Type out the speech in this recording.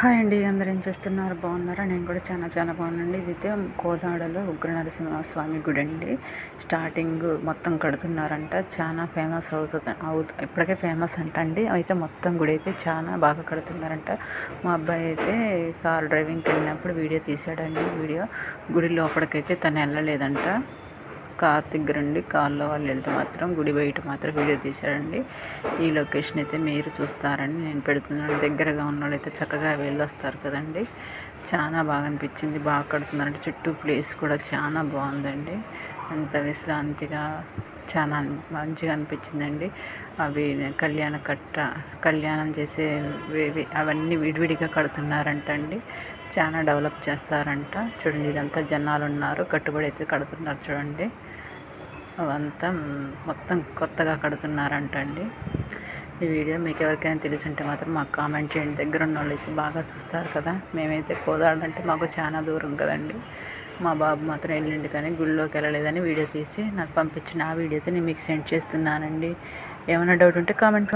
Hi అండి, అందరూ ఏం చేస్తున్నారు? బాగున్నారా? నేను కూడా చాలా బాగున్నాండి. ఇదైతే కోదాడలో ఉగ్ర నరసింహస్వామి గుడి అండి. స్టార్టింగ్ మొత్తం కడుతున్నారంట. చాలా ఫేమస్ ఇప్పటికే ఫేమస్ అండి. అయితే మొత్తం గుడి అయితే చాలా బాగా కడుతున్నారంట. మా అబ్బాయి అయితే కార్ డ్రైవింగ్కి వెళ్ళినప్పుడు వీడియో తీసాడండి. గుడి లోపలికైతే తను వెళ్ళలేదంట. కార్ దగ్గరండి. కార్లో వాళ్ళు వెళ్తే మాత్రం గుడి బయట మాత్రం వీడియో తీశారండి. ఈ లొకేషన్ అయితే మీరు చూస్తారని నేను పెడుతున్నాను. దగ్గరగా ఉన్న వాళ్ళు అయితే చక్కగా వెళ్ళొస్తారు కదండి. చాలా బాగా అనిపించింది. బాగా కడుతున్నారంటే చుట్టూ ప్లేస్ కూడా చాలా బాగుందండి. అంత విశ్రాంతిగా చాలా మంచిగా అనిపించిందండి. అవి కళ్యాణం చేసేవి అవన్నీ విడివిడిగా కడుతున్నారంటండి. చాలా డెవలప్ చేస్తారంట. చూడండి, ఇదంతా జనాలు ఉన్నారు. కట్టుబడి అయితే కడుతున్నారు చూడండి. అదంతా మొత్తం కొత్తగా కడుతున్నారంటండి. ఈ వీడియో మీకు ఎవరికైనా తెలుసుంటే మాత్రం మాకు కామెంట్ చేయండి. దగ్గర ఉన్న వాళ్ళు అయితే బాగా చూస్తారు కదా. మేమైతే కోదాడంటే మాకు చాలా దూరం కదండి. మా బాబు మాత్రం వెళ్ళిండి కానీ గుళ్ళోకి వెళ్ళలేదని వీడియో తీసి నాకు పంపించిన ఆ వీడియోతో నేను మీకు సెండ్ చేస్తున్నానండి. ఏమైనా డౌట్ ఉంటే కామెంట్